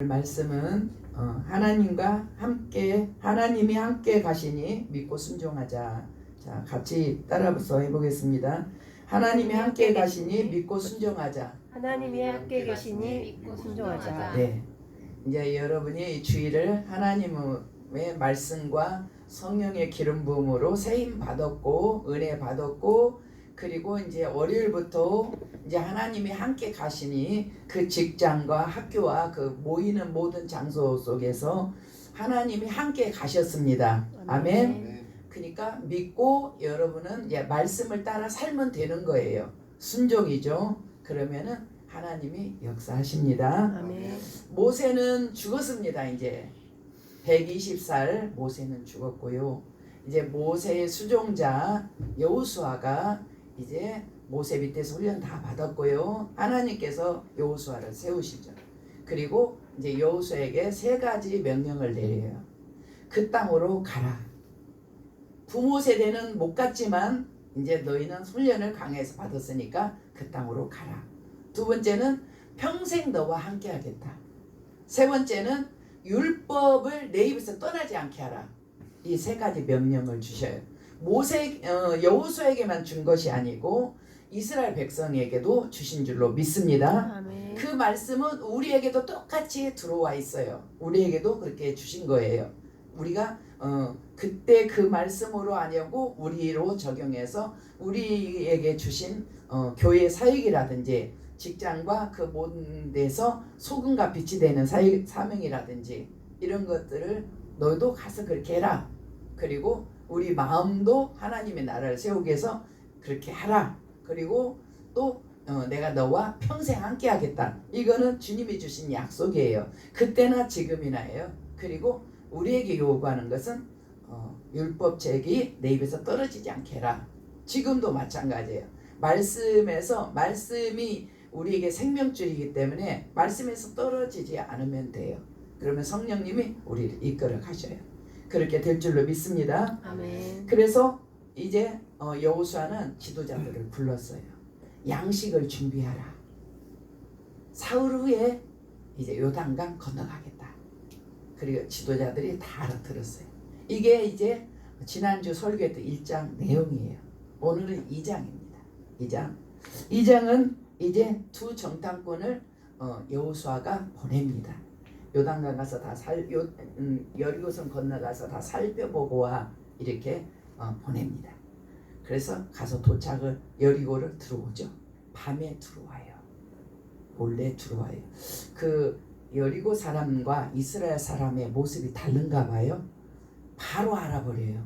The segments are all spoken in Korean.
말씀은 하나님과 함께 하나님이 함께 가시니 믿고 순종하자. 자, 같이 따라서 해보겠습니다. 하나님이 함께 가시니 믿고 순종하자. 하나님이 함께 계시니 믿고 순종하자. 네, 이제 여러분이 주일을 하나님의 말씀과 성령의 기름 부음으로 세임 받았고 은혜 받았고, 그리고 이제 월요일부터 이제 하나님이 함께 가시니 그 직장과 학교와 그 모이는 모든 장소 속에서 하나님이 함께 가셨습니다. 아멘. 그러니까 믿고 여러분은 이제 말씀을 따라 살면 되는 거예요. 순종이죠. 그러면은 하나님이 역사하십니다. 아멘. 모세는 죽었습니다. 이제 120살 모세는 죽었고요. 이제 모세의 수종자 여호수아가 이제 모세 밑에서 훈련 다 받았고요. 하나님께서 여호수아를 세우시죠. 그리고 이제 여호수아에게 세 가지 명령을 내려요. 그 땅으로 가라. 부모 세대는 못 갔지만 이제 너희는 훈련을 강해서 받았으니까 그 땅으로 가라. 두 번째는 평생 너와 함께 하겠다. 세 번째는 율법을 내 입에서 떠나지 않게 하라. 이 세 가지 명령을 주셔요. 여호수아에게만 준 것이 아니고 이스라엘 백성에게도 주신 줄로 믿습니다. 아멘. 그 말씀은 우리에게도 똑같이 들어와 있어요. 우리에게도 그렇게 주신 거예요. 우리가 그때 그 말씀으로 아니고 우리로 적용해서 우리에게 주신 교회 사역이라든지 직장과 그 모든 데서 소금과 빛이 되는 사명이라든지 이런 것들을 너도 가서 그렇게 해라. 그리고 우리 마음도 하나님의 나라를 세우기 위해서 그렇게 하라. 그리고 또 내가 너와 평생 함께 하겠다. 이거는 주님이 주신 약속이에요. 그때나 지금이나예요. 그리고 우리에게 요구하는 것은 율법책이 내 입에서 떨어지지 않게 해라. 지금도 마찬가지예요. 말씀이 우리에게 생명줄이기 때문에 말씀에서 떨어지지 않으면 돼요. 그러면 성령님이 우리를 이끌어 가셔요. 그렇게 될 줄로 믿습니다. 아멘. 그래서 이제 여호수아는 지도자들을 불렀어요. 양식을 준비하라. 사흘 후에 이제 요단강 건너가겠다. 그리고 지도자들이 다 알아들었어요. 이게 이제 지난주 설교했던 1장 내용이에요. 오늘은 2장입니다. 2장은 이제 두 정탐꾼을 여호수아가 보냅니다. 요단강 가서 다 여리고성 건너가서 다 살펴보고 와 이렇게 보냅니다. 그래서 가서 도착을 여리고를 들어오죠. 밤에 들어와요. 몰래 들어와요. 그 여리고 사람과 이스라엘 사람의 모습이 다른가 봐요. 바로 알아버려요.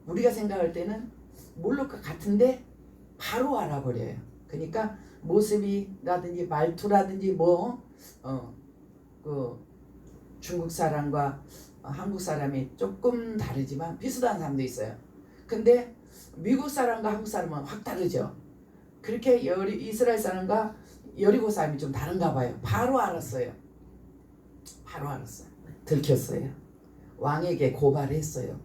우리가 생각할 때는 모를 것 같은데 바로 알아버려요. 그러니까 모습이라든지 말투라든지 그 중국 사람과 한국 사람이 조금 다르지만 비슷한 사람도 있어요. 근데 미국 사람과 한국 사람은 확 다르죠. 그렇게 이스라엘 사람과 여리고 사람이 좀 다른가 봐요. 바로 알았어요. 들켰어요. 왕에게 고발했어요.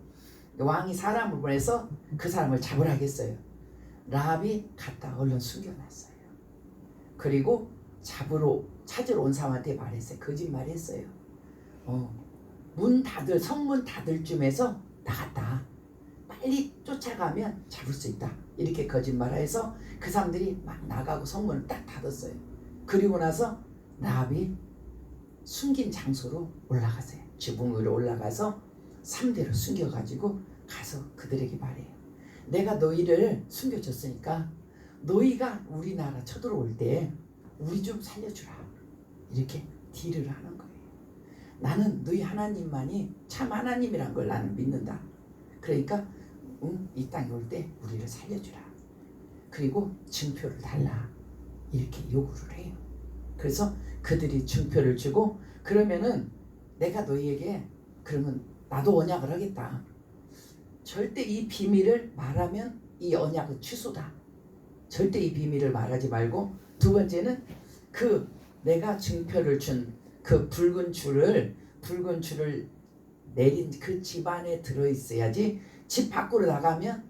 왕이 사람을 보내서 그 사람을 잡으라겠어요. 라합이 갔다 얼른 숨겨놨어요. 그리고 찾으러 온 사람한테 말했어요. 거짓말했어요. 성문 닫을 쯤에서 나갔다. 빨리 쫓아가면 잡을 수 있다. 이렇게 거짓말해서 그 사람들이 막 나가고 성문을 딱 닫았어요. 그리고 나서 라합이 숨긴 장소로 올라가세요. 지붕 위로 올라가서 3대로 숨겨가지고 가서 그들에게 말해요. 내가 너희를 숨겨줬으니까 너희가 우리나라 쳐들어올 때 우리 좀 살려주라. 이렇게 딜을 하는 거예요. 나는 너희 하나님만이 참 하나님이란 걸 나는 믿는다. 그러니까 이 땅에 올 때 우리를 살려주라. 그리고 증표를 달라. 이렇게 요구를 해요. 그래서 그들이 증표를 주고 그러면은 내가 너희에게 그러면 나도 언약을 하겠다. 절대 이 비밀을 말하면 이 언약은 취소다. 절대 이 비밀을 말하지 말고 두 번째는 내가 증표를 준 그 붉은 줄을 내린 그 집 안에 들어있어야지 집 밖으로 나가면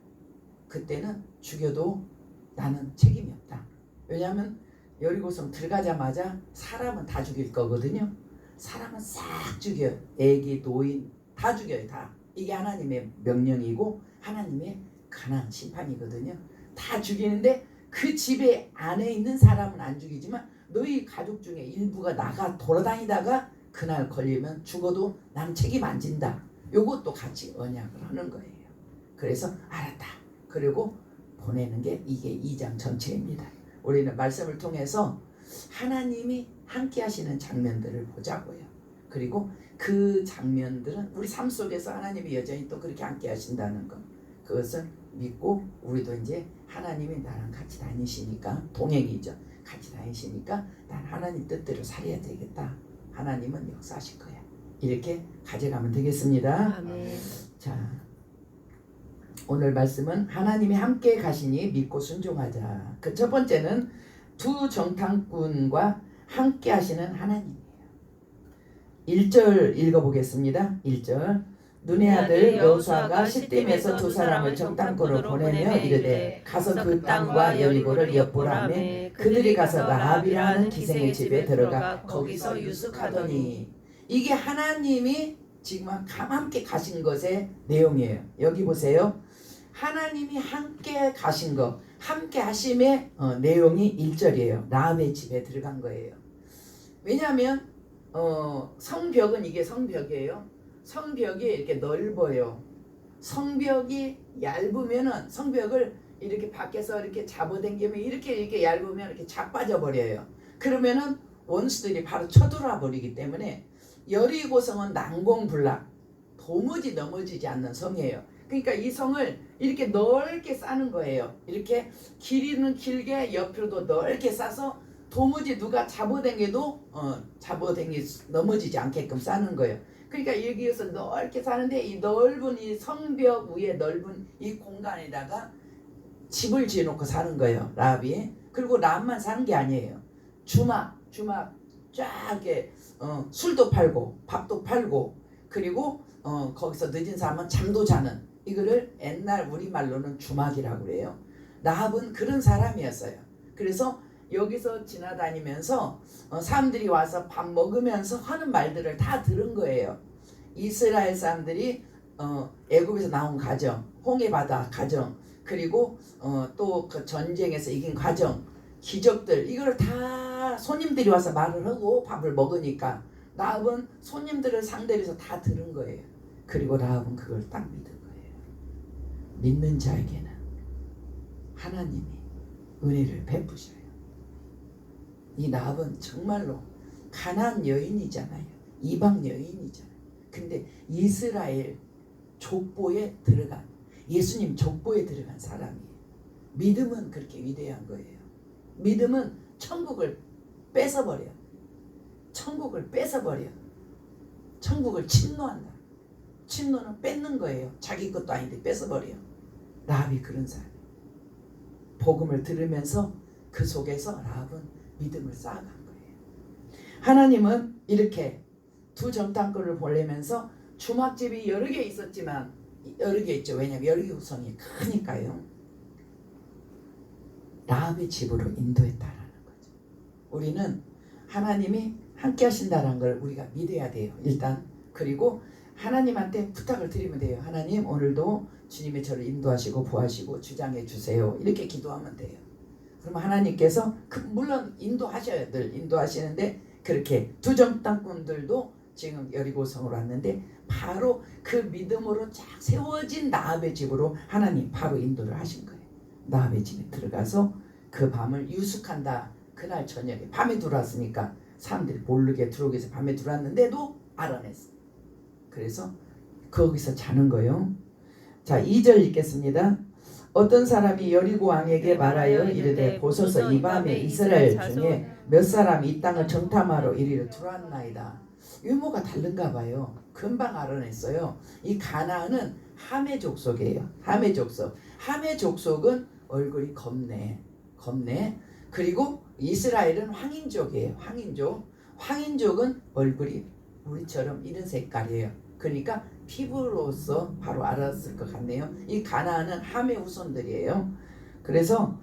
그때는 죽여도 나는 책임이 없다. 왜냐하면 여리고성 들어가자마자 사람은 다 죽일 거거든요. 사람은 싹 죽여요. 애기, 노인 다 죽여요. 다. 이게 하나님의 명령이고 하나님의 가난 심판이거든요. 다 죽이는데 그 집에 안에 있는 사람은 안 죽이지만 너희 가족 중에 일부가 나가 돌아다니다가 그날 걸리면 죽어도 난 책임 안 진다. 요것도 같이 언약을 하는 거예요. 그래서 알았다. 그리고 보내는 게 이게 2장 전체입니다. 우리는 말씀을 통해서 하나님이 함께 하시는 장면들을 보자고요. 그리고 그 장면들은 우리 삶 속에서 하나님이 여전히 또 그렇게 함께 하신다는 것, 그것을 믿고 우리도 이제 하나님이 나랑 같이 다니시니까, 동행이죠. 같이 다니시니까 난 하나님 뜻대로 살아야 되겠다. 하나님은 역사하실 거야. 이렇게 가져가면 되겠습니다. 아멘. 자, 오늘 말씀은 하나님이 함께 가시니 믿고 순종하자. 그 첫 번째는 두 정탐꾼과 함께 하시는 하나님이에요. 1절 읽어보겠습니다. 1절. 눈의 아들 여호수아가 시딤에서 두 사람을 정탐꾼으로 보내며 이르되 가서 그 땅과 여리고를 엿보라매 그들이 가서 라합이라 하는 기생의 집에 들어가 거기서 유숙하더니. 이게 하나님이 지금 함께 가신 것의 내용이에요. 여기 보세요. 하나님이 함께 가신 것, 함께 하심의 내용이 1절이에요. 라합의 집에 들어간 거예요. 왜냐하면 성벽은 이게 성벽이에요. 성벽이 이렇게 넓어요. 성벽이 얇으면은 성벽을 이렇게 밖에서 이렇게 잡아당기면 이렇게 얇으면 이렇게 자빠져 버려요. 그러면은 원수들이 바로 쳐들어와 버리기 때문에 여리고성은 난공불락, 도무지 넘어지지 않는 성이에요. 그러니까 이 성을 이렇게 넓게 쌓는 거예요. 이렇게 길이는 길게 옆으로도 넓게 쌓아서 도무지 누가 잡아당겨도 넘어지지 않게끔 쌓는 거예요. 그러니까 여기에서 넓게 사는데 이 넓은 이 성벽 위에 넓은 이 공간에다가 집을 지어놓고 사는 거예요. 라합이. 그리고 라합만 사는 게 아니에요. 주막 쫙 이렇게 술도 팔고 밥도 팔고 그리고 거기서 늦은 사람은 잠도 자는, 이거를 옛날 우리말로는 주막이라고 그래요. 라합은 그런 사람이었어요. 그래서 여기서 지나다니면서 사람들이 와서 밥 먹으면서 하는 말들을 다 들은 거예요. 이스라엘 사람들이 애굽에서 나온 과정, 홍해바다 과정, 그리고 또 그 전쟁에서 이긴 과정, 기적들, 이걸 다 손님들이 와서 말을 하고 밥을 먹으니까 라합은 손님들을 상대로 해서 다 들은 거예요. 그리고 라합은 그걸 딱 믿은 거예요. 믿는 자에게는 하나님이 은혜를 베푸셔요. 이 라합은 정말로 가나안 여인이잖아요. 이방 여인이잖아요. 근데 이스라엘 족보에 들어간, 예수님 족보에 들어간 사람이에요. 믿음은 그렇게 위대한 거예요. 믿음은 천국을 뺏어버려. 천국을 뺏어버려. 천국을 침노한다. 침노는 뺏는 거예요. 자기 것도 아닌데 뺏어버려. 라합이 그런 사람이에요. 복음을 들으면서 그 속에서 라합은 믿음을 쌓아간 거예요. 하나님은 이렇게 두 정탐꾼을 보내면서 주막집이 여러 개 있었지만, 여러 개 있죠. 왜냐하면 여리고성이 크니까요. 라합의 집으로 인도했다라는 거죠. 우리는 하나님이 함께 하신다는 걸 우리가 믿어야 돼요. 일단. 그리고 하나님한테 부탁을 드리면 돼요. 하나님, 오늘도 주님의 저를 인도하시고 보하시고 주장해 주세요. 이렇게 기도하면 돼요. 그러면 하나님께서 물론 인도하셔야 늘 인도하시는데, 그렇게 두 정탐꾼들도 지금 여리고성으로 왔는데 바로 그 믿음으로 쫙 세워진 라합의 집으로 하나님 바로 인도를 하신 거예요. 라합의 집에 들어가서 그 밤을 유숙한다. 그날 저녁에 밤에 들어왔으니까 사람들이 모르게 들어오기 위해서 밤에 들어왔는데도 알아냈어. 그래서 거기서 자는 거예요. 자, 2절 읽겠습니다. 어떤 사람이 여리고 왕에게 말하여 이르되 보소서 이 밤에 이스라엘 중에 몇 사람이 이 땅을 정탐하러 이리로 들어왔나이다. 유모가 다른가 봐요. 금방 알아냈어요. 이 가나안은 함의 족속이에요. 함의 족속. 함의 족속은 얼굴이 검네. 그리고 이스라엘은 황인족이에요. 황인족은 얼굴이 우리처럼 이런 색깔이에요. 그러니까 피부로서 바로 알았을 것 같네요. 이 가나안은 함의 후손들이에요. 그래서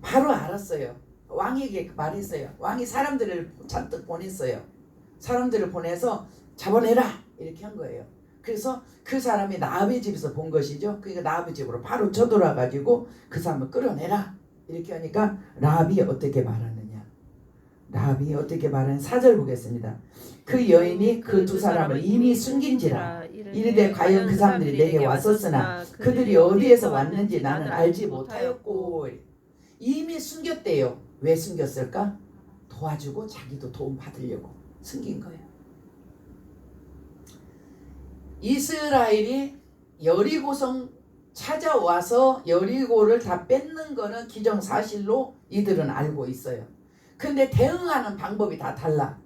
바로 알았어요. 왕에게 말했어요. 왕이 사람들을 잔뜩 보냈어요. 사람들을 보내서 잡아내라 이렇게 한 거예요. 그래서 그 사람이 나합의 집에서 본 것이죠. 그러니까 나합의 집으로 바로 쳐들어와 가지고 그 사람을 끌어내라 이렇게 하니까 라합이 어떻게 말하느냐. 라합이 어떻게 말하는 4절 보겠습니다. 그 여인이 그 두 사람을 이미 숨긴지라 이르되 과연 그 사람들이 내게 왔었으나 그들이 어디에서 왔는지 나는 알지 못하였고. 이미 숨겼대요. 왜 숨겼을까? 도와주고 자기도 도움 받으려고 숨긴 거예요. 이스라엘이 여리고성 찾아와서 여리고를 다 뺏는 거는 기정사실로 이들은 알고 있어요. 근데 대응하는 방법이 다 달라.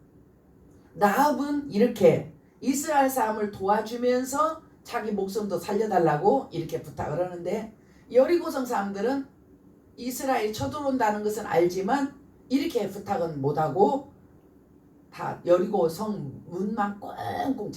라합은 이렇게 이스라엘 사람을 도와주면서 자기 목숨도 살려달라고 이렇게 부탁을 하는데, 여리고성 사람들은 이스라엘 쳐들어온다는 것은 알지만 이렇게 부탁은 못하고 다 여리고성 문만 꽁꽁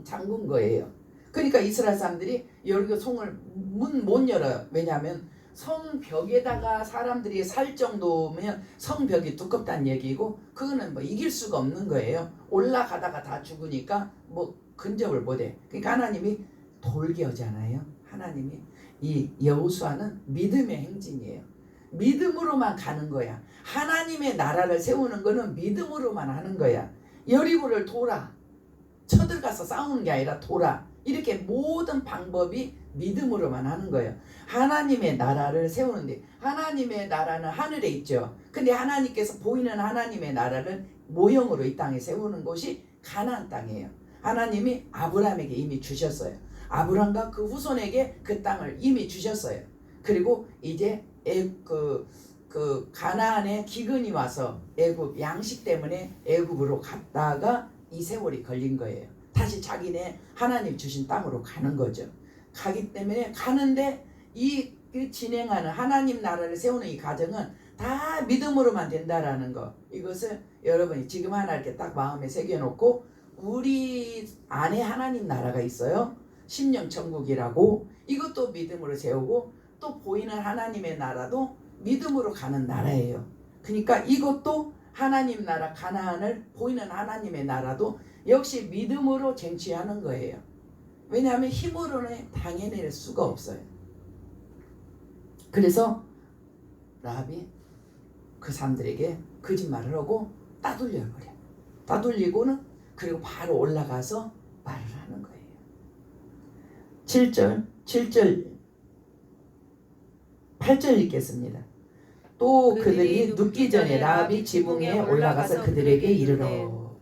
잠근 거예요. 그러니까 이스라엘 사람들이 여리고성을 문 못 열어요. 왜냐하면 성벽에다가 사람들이 살 정도면 성벽이 두껍다는 얘기고, 그거는 뭐 이길 수가 없는 거예요. 올라가다가 다 죽으니까 뭐 근접을 못해. 그러니까 하나님이 돌게하잖아요. 하나님이 이 여호수아는 믿음의 행진이에요. 믿음으로만 가는 거야. 하나님의 나라를 세우는 거는 믿음으로만 하는 거야. 여리고를 돌아, 쳐들어가서 싸우는 게 아니라 돌아. 이렇게 모든 방법이 믿음으로만 하는 거예요. 하나님의 나라를 세우는데, 하나님의 나라는 하늘에 있죠. 근데 하나님께서 보이는 하나님의 나라를 모형으로 이 땅에 세우는 곳이 가나안 땅이에요. 하나님이 아브라함에게 이미 주셨어요. 아브라함과 그 후손에게 그 땅을 이미 주셨어요. 그리고 이제 그 가나안에 기근이 와서 애굽 양식 때문에 애굽으로 갔다가 이 세월이 걸린 거예요. 다시 자기네 하나님 주신 땅으로 가는 거죠. 가기 때문에 가는데 이 진행하는 하나님 나라를 세우는 이 과정은 다 믿음으로만 된다라는 거, 이것을 여러분이 지금 하나 이렇게 딱 마음에 새겨놓고, 우리 안에 하나님 나라가 있어요. 심령 천국이라고. 이것도 믿음으로 세우고, 또 보이는 하나님의 나라도 믿음으로 가는 나라예요. 그러니까 이것도 하나님 나라 가나안을 보이는 하나님의 나라도 역시 믿음으로 쟁취하는 거예요. 왜냐하면 힘으로는 당해낼 수가 없어요. 그래서 라합이 그 사람들에게 거짓말을 하고 따돌려버려. 따돌리고는 그리고 바로 올라가서 말을 하는 거예요. 7절 8절 읽겠습니다. 또 그들이 눕기 전에 라합이 지붕에 올라가서 그들에게 이르러.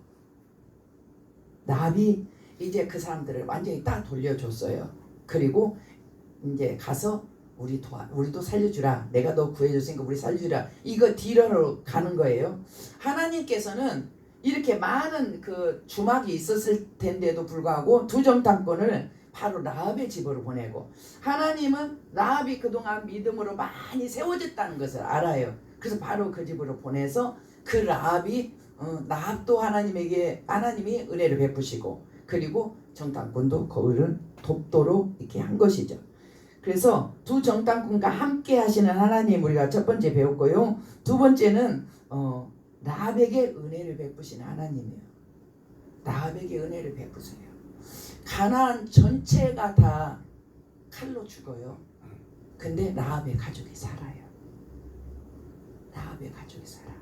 라합이 이제 그 사람들을 완전히 딱 돌려줬어요. 그리고 이제 가서 우리도 살려주라. 내가 너 구해줬으니까 우리 살려주라. 이거 딜하러 가는 거예요. 하나님께서는 이렇게 많은 그 주막이 있었을 텐데도 불구하고 두 정탐꾼을 바로 라합의 집으로 보내고, 하나님은 라합이 그동안 믿음으로 많이 세워졌다는 것을 알아요. 그래서 바로 그 집으로 보내서 그 라합이 라합도 하나님이 은혜를 베푸시고, 그리고 정탐꾼도 그를 돕도록 이렇게 한 것이죠. 그래서 두 정탐꾼과 함께 하시는 하나님 우리가 첫 번째 배웠고요. 두 번째는 라합에게 은혜를 베푸시는 하나님이에요. 라합에게 은혜를 베푸세요. 가나안 전체가 다 칼로 죽어요. 근데 라합의 가족이 살아요. 라합의 가족이 살아.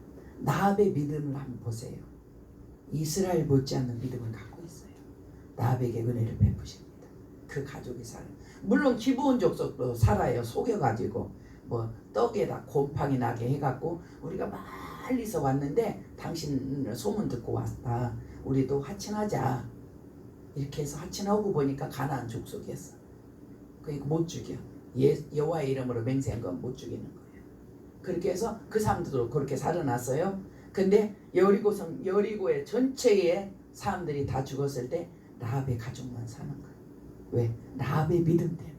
라합의 믿음을 한번 보세요. 이스라엘 못지않는 믿음을 갖고 있어요. 라합에게 은혜를 베푸십니다. 그 가족이 살아요. 물론 기브온족도 살아요. 속여가지고 뭐 떡에다 곰팡이 나게 해갖고 우리가 멀리서 왔는데 당신 소문 듣고 왔다. 우리도 하친하자. 이렇게 해서 하친하고 보니까 가나안 족속이었어. 그러니까 못 죽여. 여호와의 이름으로 맹세한 건 못 죽이는 거예요. 그렇게 해서 그 사람들도 그렇게 살아났어요. 근데 여리고의 전체의 사람들이 다 죽었을 때 라합의 가족만 사는 거예요. 왜? 라합의 믿음 때문에.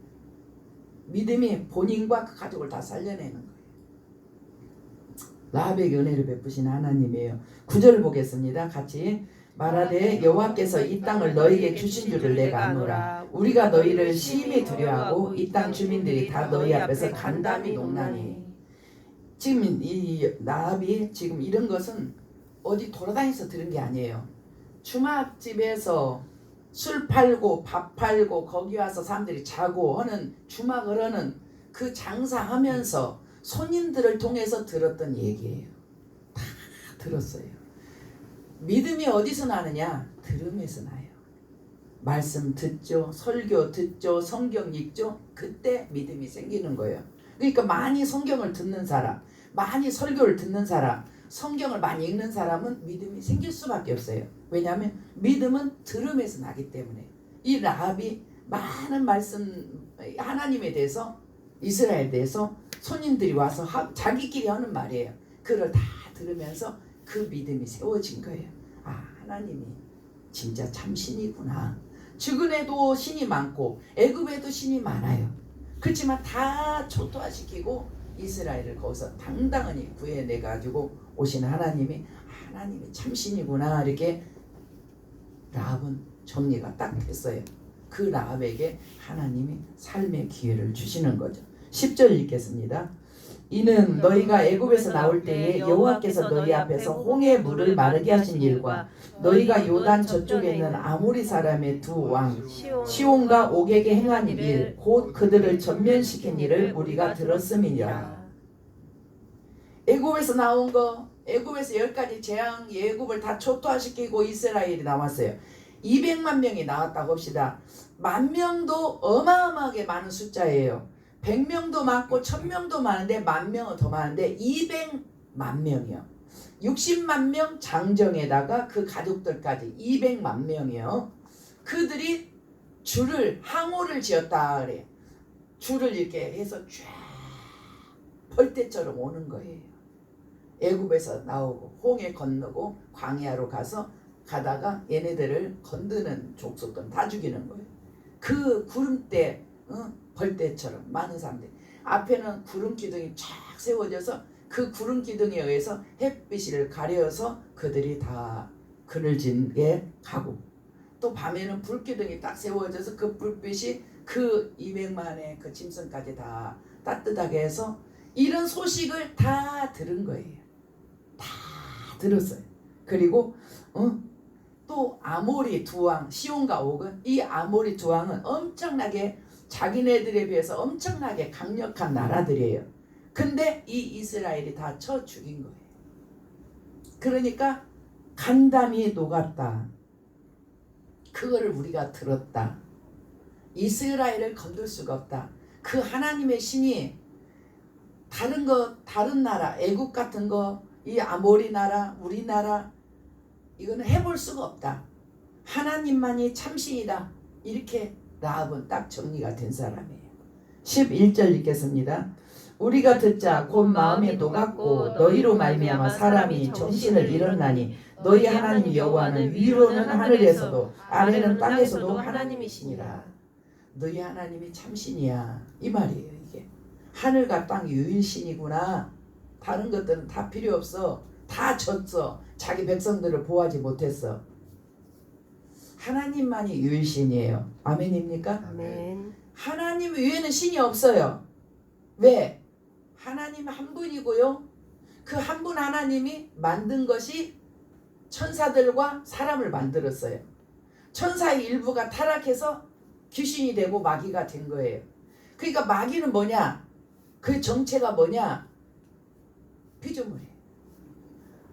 믿음이 본인과 그 가족을 다 살려내는 거예요. 라합에게 은혜를 베푸신 하나님이에요. 9절 보겠습니다. 같이. 말하되 여호와께서 이 땅을 너희에게 주신 줄을 내가 아노라. 우리가 너희를 심히 두려워하고 이 땅 주민들이 다 너희 앞에서 간담이 농나니. 지금 이 라합이 지금 이런 것은 어디 돌아다니면서 들은 게 아니에요. 주막집에서 술 팔고 밥 팔고 거기 와서 사람들이 자고 하는 주막을 하는 그 장사하면서 손님들을 통해서 들었던 얘기예요. 다 들었어요. 믿음이 어디서 나느냐? 들음에서 나요. 말씀 듣죠, 설교 듣죠, 성경 읽죠. 그때 믿음이 생기는 거예요. 그러니까 많이 성경을 듣는 사람, 많이 설교를 듣는 사람, 성경을 많이 읽는 사람은 믿음이 생길 수밖에 없어요. 왜냐하면 믿음은 들음에서 나기 때문에. 이 라합이 많은 말씀, 하나님에 대해서, 이스라엘에 대해서 손님들이 와서 자기끼리 하는 말이에요. 그걸 다 들으면서 그 믿음이 세워진 거예요. 아, 하나님이 진짜 참 신이구나. 주근에도 신이 많고 애굽에도 신이 많아요. 그렇지만 다 초토화시키고 이스라엘을 거기서 당당히 구해내가지고 오신 하나님이 참 신이구나. 이렇게 라합은 정리가 딱 됐어요. 그 라합에게 하나님이 삶의 기회를 주시는 거죠. 10절 읽겠습니다. 이는 너희가 애굽에서 나올 때에 여호와께서 너희 앞에서 홍해 물을 마르게 하신 일과 너희가 요단 저쪽에 있는 아모리 사람의 두 왕 시온과 옥에게 행한 일 곧 그들을 전면시킨 일을 우리가 들었음이니라. 애굽에서 나온 거, 애굽에서 10가지 재앙, 애굽을 다 초토화시키고 이스라엘이 나왔어요. 200만 명이 나왔다고 합시다. 10,000명도 어마어마하게 많은 숫자예요. 100명도 많고 1000명도 많은데 10,000명은 더 많은데 200만 명이요. 60만 명 장정에다가 그 가족들까지 200만 명이요. 그들이 항오를 지었다 그래요. 줄을 이렇게 해서 쫙 벌떼처럼 오는 거예요. 애굽에서 나오고 홍해 건너고 광야로 가다가 얘네들을 건드는 족속들 다 죽이는 거예요. 그 구름대 벌떼처럼 많은 사람들이 앞에는 구름 기둥이 쫙 세워져서 그 구름 기둥에 의해서 햇빛을 가려서 그들이 다 그늘진에 가고 또 밤에는 불 기둥이 딱 세워져서 그 불빛이 그 200만의 그 짐승까지 다 따뜻하게 해서 이런 소식을 다 들은 거예요. 다 들었어요. 그리고 또 아모리 두 왕 시온과 옥은 이 아모리 두 왕은 엄청나게 자기네들에 비해서 엄청나게 강력한 나라들이에요. 근데 이 이스라엘이 다 쳐 죽인 거예요. 그러니까 간담이 녹았다. 그거를 우리가 들었다. 이스라엘을 건들 수가 없다. 그 하나님의 신이 다른 나라, 애국 같은 거, 이 아모리 나라, 우리나라 이거는 해볼 수가 없다. 하나님만이 참신이다. 이렇게 라합은 딱 정리가 된 사람이에요. 11절 읽겠습니다. 우리가 듣자 곧 마음에 녹았고 너희로 말미암아 사람이 정신을 잃었나니 너희 하나님 여호와는 위로는 하늘에서도 아래는 땅에서도 하나님이시니라. 너희 하나님이 참신이야. 이 말이에요. 이게 하늘과 땅 유일신이구나. 다른 것들은 다 필요 없어. 다 졌어. 자기 백성들을 보호하지 못했어. 하나님만이 유일신이에요. 아멘입니까? 아멘. 하나님 외에는 신이 없어요. 왜? 하나님 한 분이고요. 그 한 분 하나님이 만든 것이 천사들과 사람을 만들었어요. 천사의 일부가 타락해서 귀신이 되고 마귀가 된 거예요. 그러니까 마귀는 뭐냐? 그 정체가 뭐냐? 피조물이에요.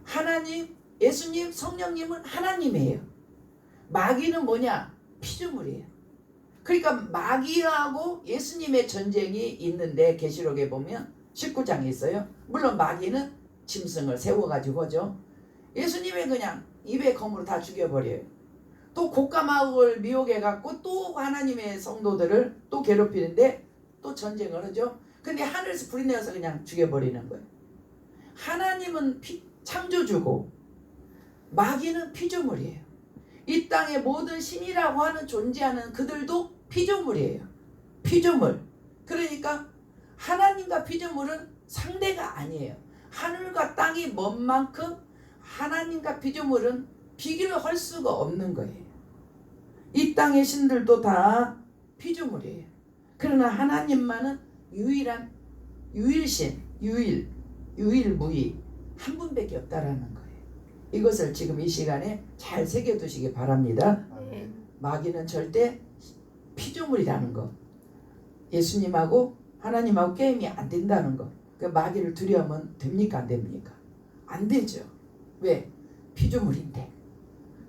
하나님, 예수님, 성령님은 하나님이에요. 마귀는 뭐냐? 피조물이에요. 그러니까 마귀하고 예수님의 전쟁이 있는데 계시록에 보면 19장에 있어요. 물론 마귀는 짐승을 세워가지고 하죠. 예수님은 그냥 입에 검으로 다 죽여버려요. 또 곡가마을 미혹해갖고 또 하나님의 성도들을 또 괴롭히는데 또 전쟁을 하죠. 근데 하늘에서 불이 내어서 그냥 죽여버리는 거예요. 하나님은 창조주고 마귀는 피조물이에요. 이 땅의 모든 신이라고 하는 존재하는 그들도 피조물이에요. 피조물. 그러니까 하나님과 피조물은 상대가 아니에요. 하늘과 땅이 먼 만큼 하나님과 피조물은 비교를 할 수가 없는 거예요. 이 땅의 신들도 다 피조물이에요. 그러나 하나님만은 유일한 유일신, 유일무이 한 분밖에 없다라는 거예요. 이것을 지금 이 시간에 잘 새겨두시기 바랍니다. 네. 마귀는 절대 피조물이라는 거, 예수님하고 하나님하고 게임이 안 된다는 거. 그 마귀를 두려우면 됩니까 안 됩니까? 안 되죠. 왜? 피조물인데.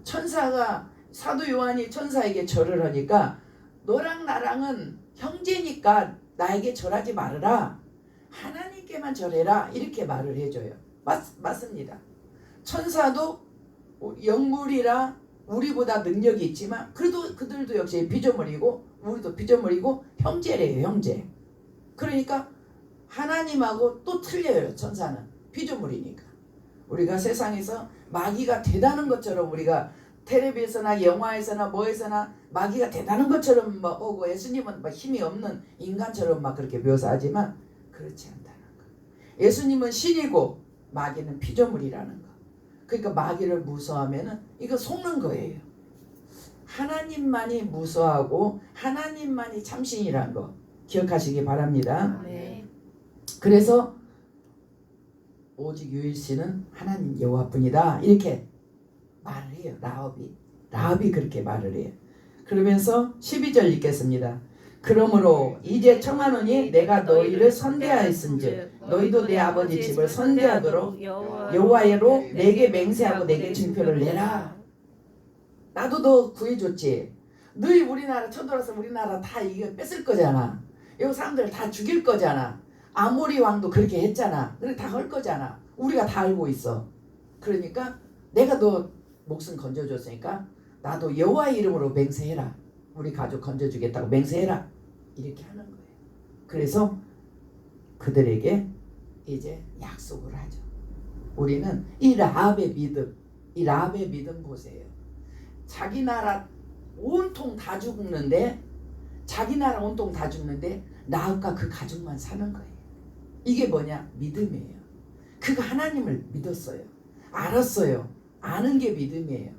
천사가 사도 요한이 천사에게 절을 하니까 너랑 나랑은 형제니까 나에게 절하지 말아라. 하나님께만 절해라. 이렇게 말을 해줘요. 맞습니다. 천사도 영물이라 우리보다 능력이 있지만 그래도 그들도 역시 피조물이고 우리도 피조물이고 형제래요. 형제. 그러니까 하나님하고 또 틀려요. 천사는 피조물이니까. 우리가 세상에서 마귀가 대단한 것처럼 우리가 텔레비에서나 영화에서나 뭐에서나 마귀가 대단한 것처럼 막 오고 예수님은 막 힘이 없는 인간처럼 막 그렇게 묘사하지만 그렇지 않다는 거. 예수님은 신이고 마귀는 피조물이라는 거. 그러니까 마귀를 무서워하면은 이거 속는 거예요. 하나님만이 무서워하고 하나님만이 참신이라는 거 기억하시기 바랍니다. 네. 그래서 오직 유일신은 하나님 여호와뿐이다 이렇게 말을 해요. 라합이 그렇게 말을 해요. 그러면서 12절 읽겠습니다. 그러므로 이제 청하노니 내가 너희를 선대하였은즉 너희도 내 아버지 집을 선대하도록 여호와로 내게 맹세하고 내게 증표를 내라. 나도 너 구해줬지. 너희 우리나라 쳐들어서 우리나라 다 이거 뺏을 거잖아. 이 사람들 다 죽일 거잖아. 아모리 왕도 그렇게 했잖아. 그래 다 할 거잖아. 우리가 다 알고 있어. 그러니까 내가 너 목숨 건져줬으니까 나도 여호와의 이름으로 맹세해라. 우리 가족 건져주겠다고 맹세해라. 이렇게 하는 거예요. 그래서 그들에게 이제 약속을 하죠. 우리는 이 라합의 믿음 보세요. 자기 나라 온통 다 죽는데 라합과 그 가족만 사는 거예요. 이게 뭐냐? 믿음이에요. 그가 하나님을 믿었어요. 알았어요. 아는 게 믿음이에요.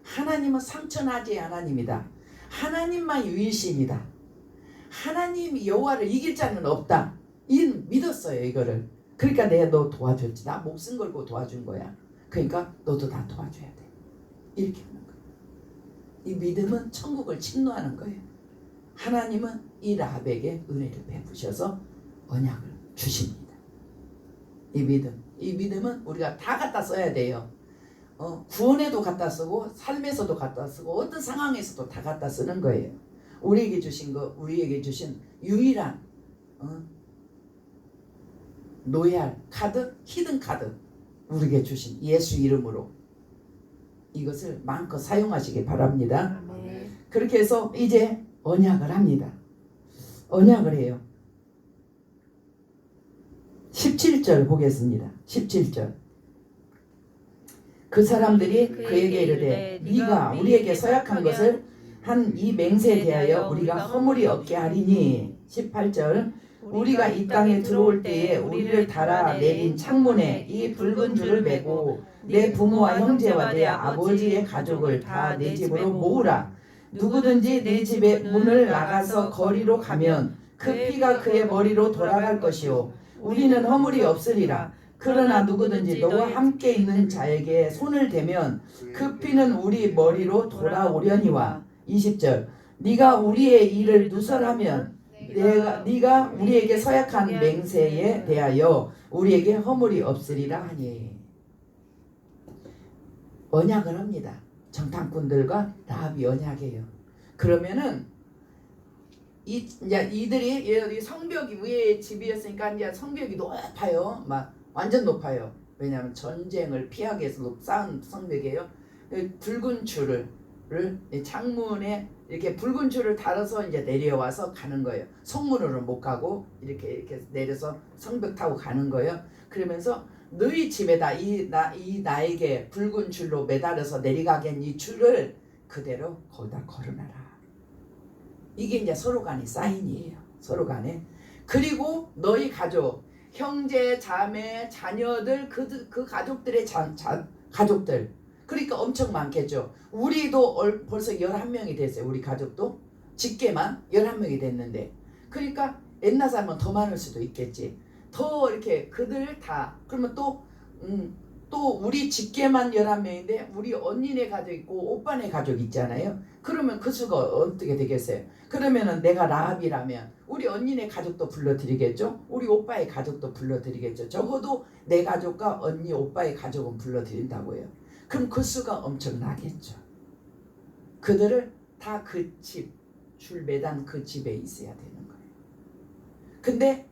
하나님은 상처나지 하나님이다. 하나님만 유일신이다. 하나님 여호와를 이길 자는 없다. 믿었어요 이거를. 그러니까 내가 너 도와줬지. 나 목숨 걸고 도와준 거야. 그러니까 너도 다 도와줘야 돼. 이렇게 하는 거예요. 이 믿음은 천국을 침노하는 거예요. 하나님은 이 라합에게 은혜를 베푸셔서 언약을 주십니다. 이 믿음은 우리가 다 갖다 써야 돼요. 구원에도 갖다 쓰고 삶에서도 갖다 쓰고 어떤 상황에서도 다 갖다 쓰는 거예요. 우리에게 주신 유일한 노예할 카드, 히든 카드 우리에게 주신 예수 이름으로 이것을 마음껏 사용하시기 바랍니다. 네. 그렇게 해서 이제 언약을 합니다. 언약을 해요. 17절 보겠습니다. 17절. 그 사람들이 그에게 이르되 네가 우리에게 서약한 것을 한 이 맹세에 대하여 우리가 허물이 없게 하리니. 18절. 우리가 이 땅에 들어올 때에 우리를 달아 내린 창문에 이 붉은 줄을 매고 내 부모와 형제와 내 아버지의 가족을 다 내 집으로 모으라. 누구든지 내 집의 문을 나가서 거리로 가면 그 피가 그의 머리로 돌아갈 것이요 우리는 허물이 없으리라. 그러나 누구든지 너와 함께 있는 자에게 손을 대면 그 피는 우리 머리로 돌아오려니와. 20절. 네가 우리의 일을 누설하면 네가 우리에게 서약한 맹세에 대하여 우리에게 허물이 없으리라 하니. 언약을 합니다. 정탐꾼들과 라합이 언약이에요. 그러면은 이들이 성벽이 위에 집이었으니까 이제 성벽이 높아요. 막 완전 높아요. 왜냐하면 전쟁을 피하기 위해서 쌓은 성벽이에요. 붉은 줄을 창문에 이렇게 붉은 줄을 달아서 이제 내려와서 가는 거예요. 성문으로 못 가고 이렇게 내려서 성벽 타고 가는 거예요. 그러면서 너희 집에다 나에게 붉은 줄로 매달아서 내려가겐 이 줄을 그대로 거기다 걸어놔라. 이게 이제 서로 간의 사인이에요. 서로 간에. 그리고 너희 가족, 형제, 자매, 자녀들, 그 가족들의 가족들. 그러니까 엄청 많겠죠. 우리도 벌써 11명이 됐어요. 우리 가족도 직계만 11명이 됐는데. 그러니까 옛날 사람은 더 많을 수도 있겠지. 더 이렇게 그들 다. 그러면 또 또 우리 직계만 11명인데 우리 언니네 가족 있고 오빠네 가족 있잖아요. 그러면 그 수가 어떻게 되겠어요? 그러면은 내가 라합이라면 우리 언니네 가족도 불러드리겠죠? 우리 오빠의 가족도 불러드리겠죠? 적어도 내 가족과 언니 오빠의 가족은 불러드린다고요. 그럼 그 수가 엄청나겠죠. 그들을 다 그 집, 줄 매단 그 집에 있어야 되는 거예요. 근데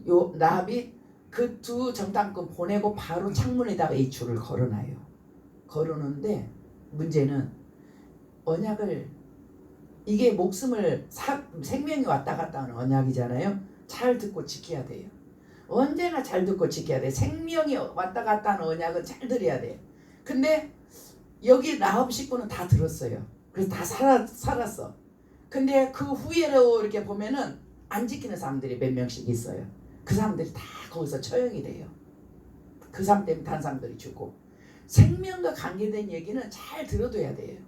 요 라합이 그 두 정탐꾼 보내고 바로 창문에다가 이 줄을 걸어놔요. 걸어놓는데 문제는 언약을, 이게 목숨을 생명이 왔다 갔다 하는 언약이잖아요. 잘 듣고 지켜야 돼요. 언제나 잘 듣고 지켜야 돼. 생명이 왔다 갔다 하는 언약은 잘 들어야 돼. 근데 여기 라합 식구는 다 들었어요. 그래서 다 살았어. 근데 그 후예로 이렇게 보면은 안 지키는 사람들이 몇 명씩 있어요. 그 사람들이 다 거기서 처형이 돼요. 그 사람 때문에 다른 사람들이 죽고. 생명과 관계된 얘기는 잘 들어둬야 돼요.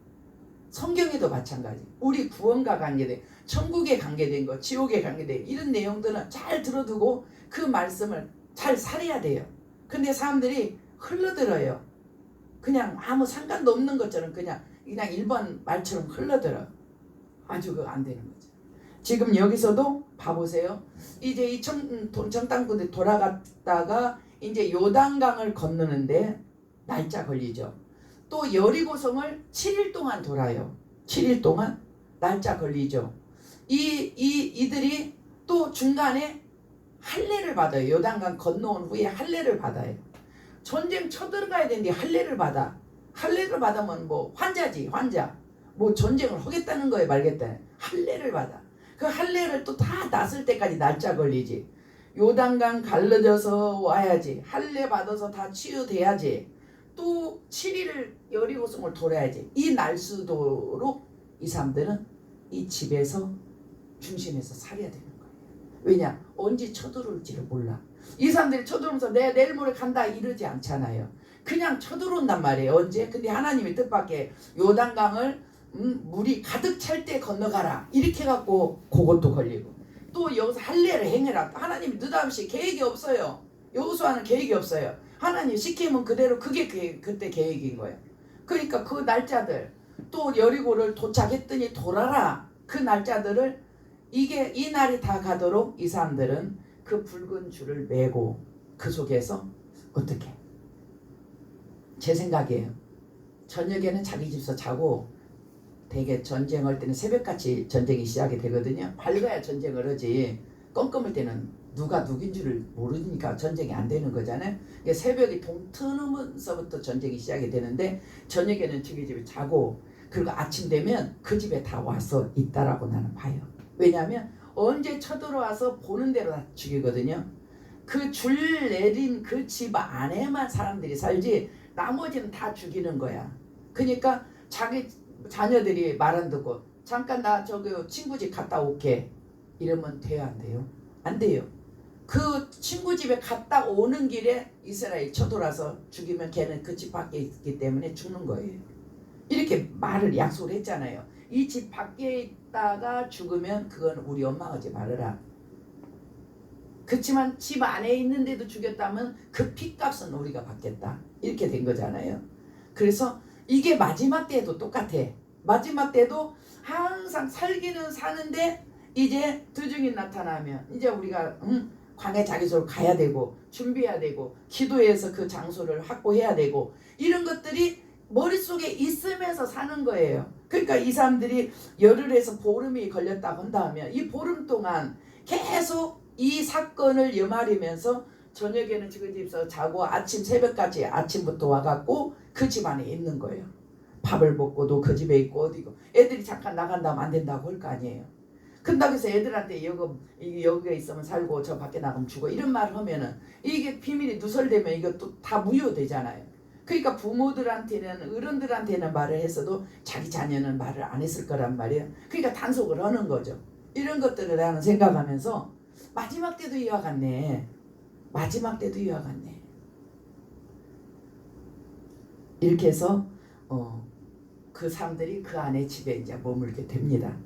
성경에도 마찬가지. 우리 구원과 관계된, 천국에 관계된 거, 지옥에 관계된 이런 내용들은 잘 들어두고 그 말씀을 잘 살아야 돼요. 근데 사람들이 흘러들어요. 그냥 아무 상관도 없는 것처럼 그냥 일반 말처럼 흘러들어. 아주 그거 안 되는 거죠. 지금 여기서도 봐보세요. 이제 이 정탐꾼들이 돌아갔다가 이제 요단강을 건너는데 날짜 걸리죠. 또 여리고성을 7일 동안 돌아요. 7일 동안 날짜 걸리죠. 이들이 또 중간에 할례를 받아요. 요단강 건너온 후에 할례를 받아요. 전쟁 쳐들어가야 되는데 할례를 받아. 할례를 받으면 뭐 환자지, 환자. 뭐 전쟁을 하겠다는 거에 말겠다. 할례를 받아. 그 할례를 또 다 났을 때까지 날짜 걸리지. 요단강 갈라져서 와야지. 할례 받아서 다 치유돼야지. 또 7일을 여리고성을 돌아야지. 이 날수도록 이 사람들은 이 집에서 중심에서 살아야 되는 거예요. 왜냐? 언제 쳐들어올지를 몰라. 이 사람들이 쳐들어오면서 내가 내일 모레 간다 이러지 않잖아요. 그냥 쳐들어온단 말이에요. 언제? 근데 하나님의 뜻밖에 요단강을 물이 가득 찰 때 건너가라 이렇게 해갖고 그것도 걸리고, 또 여기서 할례를 행해라. 하나님이 느닷없이 계획이 없어요. 여호수아는 계획이 없어요. 하나님 시키면 그대로 그게 그때 계획인 거예요. 그러니까 그 날짜들, 또 여리고를 도착했더니 돌아라, 그 날짜들을 이 날이 다 가도록 이 사람들은 그 붉은 줄을 메고 그 속에서 어떻게, 제 생각이에요. 저녁에는 자기 집에서 자고, 되게 전쟁할 때는 새벽같이 전쟁이 시작이 되거든요. 밝아야 전쟁을 하지. 껌껌할 때는 누가 누군 줄을 모르니까 전쟁이 안 되는 거잖아요. 새벽이 동트면서부터 전쟁이 시작이 되는데 저녁에는 자기 집에 자고, 그리고 아침 되면 그 집에 다 와서 있다라고 나는 봐요. 왜냐하면 언제 쳐들어와서 보는 대로 다 죽이거든요. 그 줄 내린 그 집 안에만 사람들이 살지 나머지는 다 죽이는 거야. 그러니까 자기 자녀들이 말 안 듣고 잠깐 나 저기 친구 집 갔다 올게 이러면 돼요, 안 돼요? 안 돼요. 그 친구 집에 갔다 오는 길에 이스라엘 쳐들어와서 죽이면 걔는 그 집 밖에 있기 때문에 죽는 거예요. 이렇게 말을 약속을 했잖아요. 이 집 밖에 있다가 죽으면 그건 우리 엄마가 하지 말아라. 그렇지만 집 안에 있는데도 죽였다면 그 핏값은 우리가 받겠다. 이렇게 된 거잖아요. 그래서 이게 마지막 때도 똑같아. 마지막 때도 항상 살기는 사는데 이제 드중이 나타나면 이제 우리가 광야 자기소로 가야 되고 준비해야 되고 기도해서 그 장소를 확보해야 되고 이런 것들이 머릿속에 있으면서 사는 거예요. 그러니까 이 사람들이 열흘에서 보름이 걸렸다고 한다면 이 보름 동안 계속 이 사건을 여마리면서 저녁에는 지금 집에서 자고 아침 새벽까지 아침부터 와갖고 그 집 안에 있는 거예요. 밥을 먹고도 그 집에 있고 어디고, 애들이 잠깐 나간다면 안 된다고 할 거 아니에요. 그런다고 해서 애들한테 여기에 있으면 살고 저 밖에 나가면 죽어 이런 말을 하면은 이게 비밀이 누설되면 이것도 다 무효되잖아요. 그러니까 부모들한테는, 어른들한테는 말을 했어도 자기 자녀는 말을 안 했을 거란 말이에요. 그러니까 단속을 하는 거죠. 이런 것들을 나는 생각하면서 마지막 때도 이와 같네. 마지막 때도 이와 같네. 이렇게 해서 그 사람들이 그 안에 집에 이제 머물게 됩니다.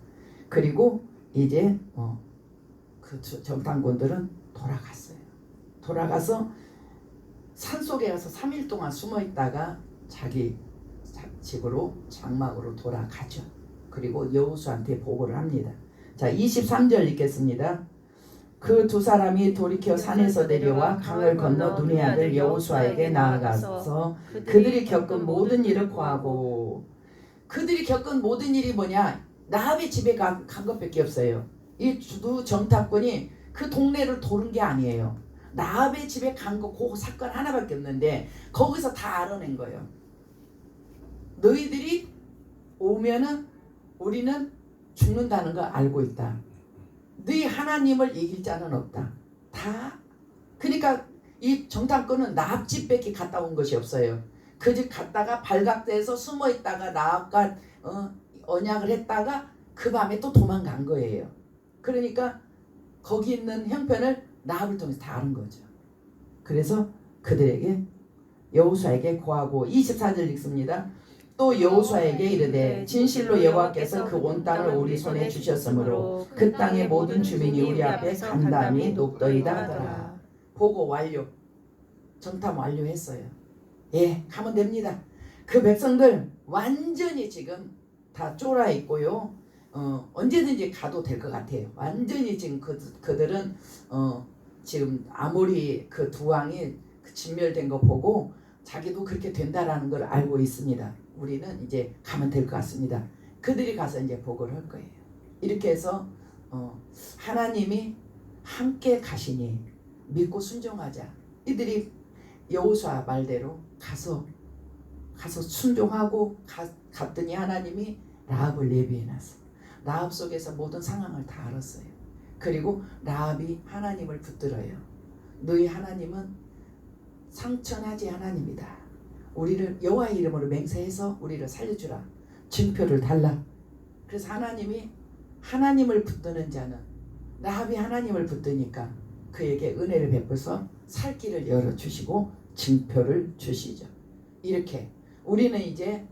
그리고 이제 그 정탐꾼들은 돌아갔어요. 돌아가서 산속에 가서 3일 동안 숨어 있다가 자기 집으로 장막으로 돌아가죠. 그리고 여호수아한테 보고를 합니다. 자, 23절 읽겠습니다. 그 두 사람이 돌이켜 산에서 내려와 강을 건너 눈의 아들 여호수아에게 나아가서 그들이 겪은 모든 일을 고하고, 그들이 겪은 모든 일이 뭐냐? 라합의 집에 간 것밖에 없어요. 이 두 정탐꾼이 그 동네를 도는 게 아니에요. 라합의 집에 간 거 그 사건 하나밖에 없는데 거기서 다 알아낸 거예요. 너희들이 오면은 우리는 죽는다는 거 알고 있다. 너희 하나님을 이길 자는 없다. 다. 그러니까 이 정탐꾼은 라합 집밖에 갔다 온 것이 없어요. 그 집 갔다가 발각돼서 숨어 있다가 라합과 언약을 했다가 그 밤에 또 도망간 거예요. 그러니까 거기 있는 형편을 라합을 통해서 다 아는 거죠. 그래서 그들에게 여호수아에게 고하고 24절 읽습니다. 또 여호수아에게 이르되 진실로 여호와께서 그 온 땅을 우리 손에 주셨으므로 그 땅의 모든 주민이 우리 앞에 간담이 높더이다 하더라. 보고 완료. 정탐 완료했어요. 예, 가면 됩니다. 그 백성들 완전히 지금 다 쫄아 있고요. 언제든지 가도 될 것 같아요. 완전히 지금 그들은 지금 아모리 그 두 왕이 진멸된 거 보고 자기도 그렇게 된다라는 걸 알고 있습니다. 우리는 이제 가면 될 것 같습니다. 그들이 가서 이제 보고를 할 거예요. 이렇게 해서 하나님이 함께 가시니 믿고 순종하자. 이들이 여호수아 말대로 가서 순종하고 갔더니 하나님이 라합을 예비해놨어. 라합 속에서 모든 상황을 다 알았어요. 그리고 라합이 하나님을 붙들어요. 너희 하나님은 상천하지 하나님이다. 우리를 여호와의 이름으로 맹세해서 우리를 살려주라. 증표를 달라. 그래서 하나님이 하나님을 붙드는 자는, 라합이 하나님을 붙드니까 그에게 은혜를 베풀어서 살 길을 열어주시고 증표를 주시죠. 이렇게 우리는 이제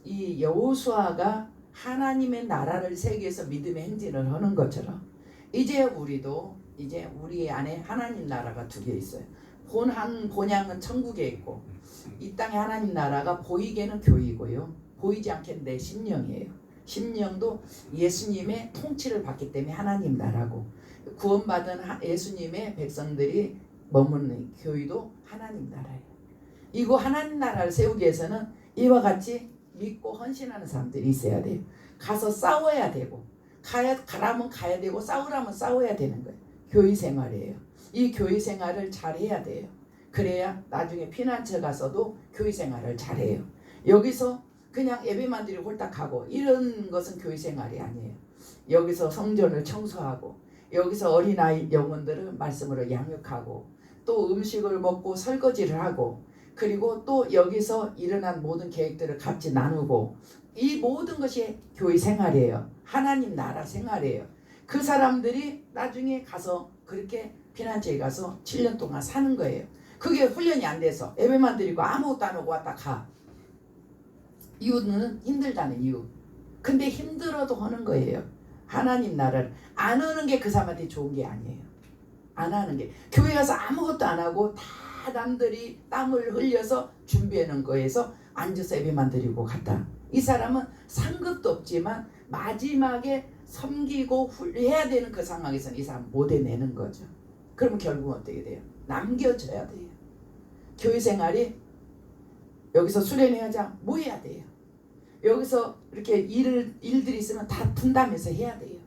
이 여호수아가 하나님의 나라를 세계에서 믿음의 행진을 하는 것처럼 이제 우리도 이제 우리 안에 하나님 나라가 두 개 있어요. 본향은 천국에 있고 이 땅에 하나님 나라가 보이게는 교회이고요. 보이지 않게는 내 심령이에요. 심령도 예수님의 통치를 받기 때문에 하나님 나라고, 구원받은 예수님의 백성들이 머무는 교회도 하나님 나라예요. 이거 하나님 나라를 세우기 위해서는 이와 같이 믿고 헌신하는 사람들이 있어야 돼요. 가서 싸워야 되고, 가라면 가야 되고, 싸우라면 싸워야 되는 거예요. 교회 생활이에요. 이 교회 생활을 잘 해야 돼요. 그래야 나중에 피난처 가서도 교회 생활을 잘해요. 여기서 그냥 예배만 드리고 홀딱하고 이런 것은 교회 생활이 아니에요. 여기서 성전을 청소하고, 여기서 어린아이 영혼들을 말씀으로 양육하고, 또 음식을 먹고 설거지를 하고, 그리고 또 여기서 일어난 모든 계획들을 같이 나누고, 이 모든 것이 교회 생활이에요. 하나님 나라 생활이에요. 그 사람들이 나중에 가서 그렇게 피난처에 가서 7년 동안 사는 거예요. 그게 훈련이 안 돼서 예배만 드리고 아무것도 안 하고 왔다 가. 이유는 힘들다는 이유. 근데 힘들어도 하는 거예요. 하나님 나라를 안 하는 게 그 사람한테 좋은 게 아니에요. 안 하는 게, 교회 가서 아무것도 안 하고 다 남들이 땀을 흘려서 준비해 놓은 거에서 앉아서 예배만 드리고 갔다. 이 사람은 상급도 없지만 마지막에 섬기고 해야 되는 그 상황에서는 이 사람 못 해내는 거죠. 그러면 결국은 어떻게 돼요? 남겨져야 돼요. 교회 생활이 여기서 수련회하자 뭐 해야 돼요? 여기서 이렇게 일들이 있으면 다 분담해서 해야 돼요.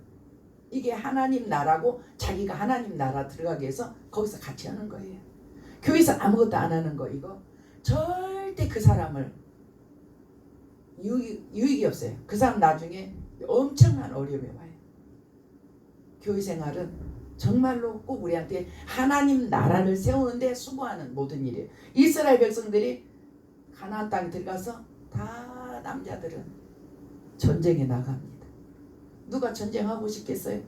이게 하나님 나라고, 자기가 하나님 나라 들어가기 위해서 거기서 같이 하는 거예요. 교회에서 아무것도 안 하는 거, 이거 절대 그 사람을 유익이 없어요. 그 사람 나중에 엄청난 어려움에 와요. 교회 생활은 정말로 꼭 우리한테 하나님 나라를 세우는데 수고하는 모든 일이에요. 이스라엘 백성들이 가나안 땅에 들어가서 다 남자들은 전쟁에 나갑니다. 누가 전쟁하고 싶겠어요?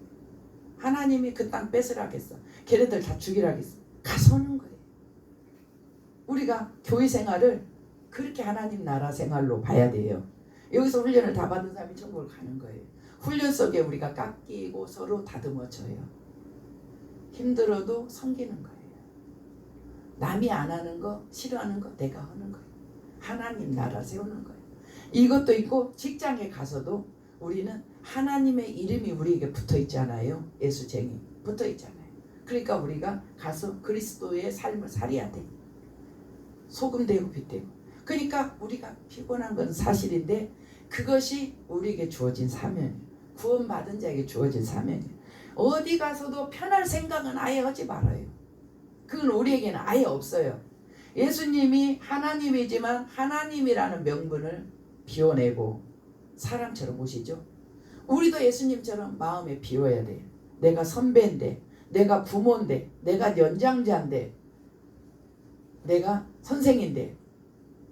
하나님이 그 땅 뺏으라겠어. 걔네들 다 죽이라겠어. 가서 오는 거예요. 우리가 교회 생활을 그렇게 하나님 나라 생활로 봐야 돼요. 여기서 훈련을 다 받은 사람이 천국을 가는 거예요. 훈련 속에 우리가 깎이고 서로 다듬어져요. 힘들어도 섬기는 거예요. 남이 안 하는 거, 싫어하는 거 내가 하는 거예요. 하나님 나라 세우는 거예요. 이것도 있고 직장에 가서도 우리는 하나님의 이름이 우리에게 붙어 있잖아요. 예수쟁이 붙어 있잖아요. 그러니까 우리가 가서 그리스도의 삶을 살아야 돼. 소금 되고 빛 되고. 그러니까 우리가 피곤한 건 사실인데 그것이 우리에게 주어진 사명이에요. 구원받은 자에게 주어진 사명이에요. 어디 가서도 편할 생각은 아예 하지 말아요. 그건 우리에게는 아예 없어요. 예수님이 하나님이지만 하나님이라는 명분을 비워내고 사람처럼 오시죠. 우리도 예수님처럼 마음에 비워야 돼요. 내가 선배인데, 내가 부모인데, 내가 연장자인데, 내가 선생인데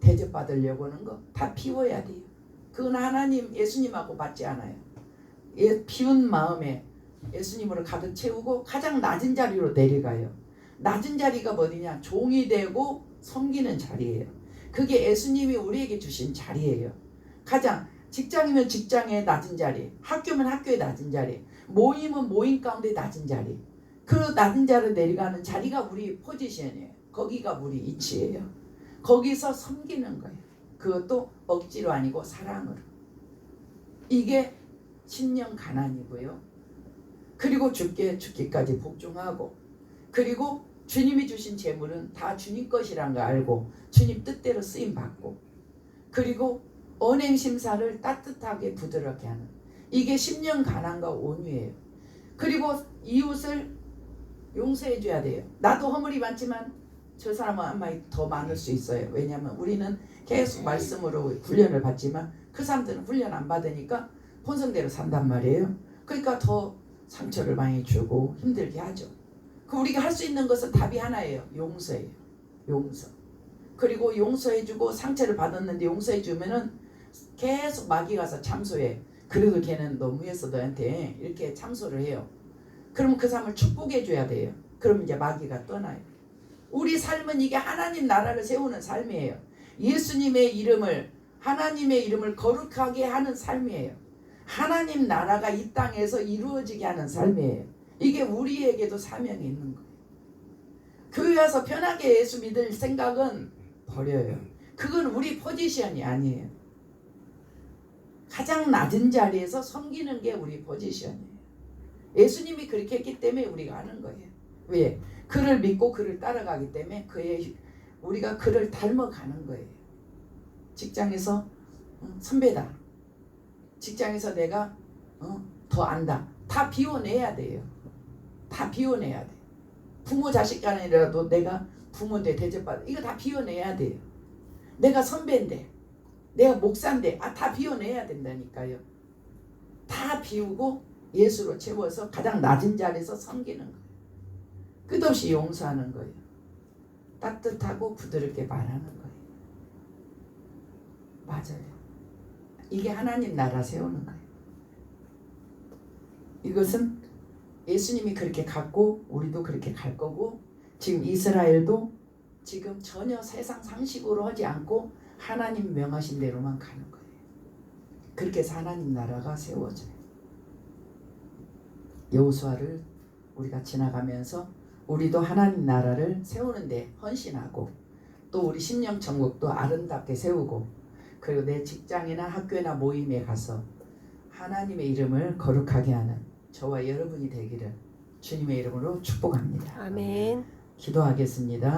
대접받으려고 하는 거 다 비워야 돼요. 그건 하나님 예수님하고 맞지 않아요. 비운 마음에 예수님으로 가득 채우고 가장 낮은 자리로 내려가요. 낮은 자리가 어디냐? 종이 되고 섬기는 자리예요. 그게 예수님이 우리에게 주신 자리예요. 가장 직장이면 직장의 낮은 자리, 학교면 학교의 낮은 자리, 모임은 모임 가운데 낮은 자리. 그 낮은 자리로 내려가는 자리가 우리 포지션이에요. 거기가 우리 위치예요. 거기서 섬기는 거예요. 그것도 억지로 아니고 사랑으로. 이게 신령 가난이고요. 그리고 죽기까지 복종하고, 그리고 주님이 주신 재물은 다 주님 것이란 거 알고 주님 뜻대로 쓰임 받고, 그리고 언행 심사를 따뜻하게 부드럽게 하는, 이게 심령 가난과 온유예요. 그리고 이웃을 용서해 줘야 돼요. 나도 허물이 많지만 저 사람은 아마 더 많을 수 있어요. 왜냐하면 우리는 계속 말씀으로 훈련을 받지만 그 사람들은 훈련 안 받으니까 본성대로 산단 말이에요. 그러니까 더 상처를 많이 주고 힘들게 하죠. 그 우리가 할 수 있는 것은 답이 하나예요. 용서예요. 용서. 그리고 용서해주고 상처를 받았는데 용서해주면은 계속 마귀 가서 참소해. 그래도 걔는 너무해서 너한테 이렇게 참소를 해요. 그러면 그 사람을 축복해줘야 돼요. 그럼 이제 마귀가 떠나요. 우리 삶은 이게 하나님 나라를 세우는 삶이에요. 예수님의 이름을, 하나님의 이름을 거룩하게 하는 삶이에요. 하나님 나라가 이 땅에서 이루어지게 하는 삶이에요. 이게 우리에게도 사명이 있는 거예요. 교회 와서 편하게 예수 믿을 생각은 버려요. 그건 우리 포지션이 아니에요. 가장 낮은 자리에서 섬기는 게 우리 포지션이에요. 예수님이 그렇게 했기 때문에 우리가 하는 거예요. 왜? 그를 믿고 그를 따라가기 때문에 우리가 그를 닮아가는 거예요. 직장에서 선배다. 직장에서 내가 더 안다. 다 비워내야 돼요. 다 비워내야 돼. 부모 자식 간이라도 내가 부모인데 대접받아. 이거 다 비워내야 돼요. 내가 선배인데, 내가 목사인데, 다 비워내야 된다니까요. 다 비우고 예수로 채워서 가장 낮은 자리에서 섬기는 거예요. 끝없이 용서하는 거예요. 따뜻하고 부드럽게 말하는 거예요. 맞아요. 이게 하나님 나라 세우는 거예요. 이것은 예수님이 그렇게 갔고 우리도 그렇게 갈 거고, 지금 이스라엘도 지금 전혀 세상 상식으로 하지 않고 하나님 명하신 대로만 가는 거예요. 그렇게 해서 하나님 나라가 세워져요. 여호수아를 우리가 지나가면서 우리도 하나님 나라를 세우는데 헌신하고, 또 우리 심령 천국도 아름답게 세우고, 그리고 내 직장이나 학교나 모임에 가서 하나님의 이름을 거룩하게 하는 저와 여러분이 되기를 주님의 이름으로 축복합니다. 아멘. 기도하겠습니다.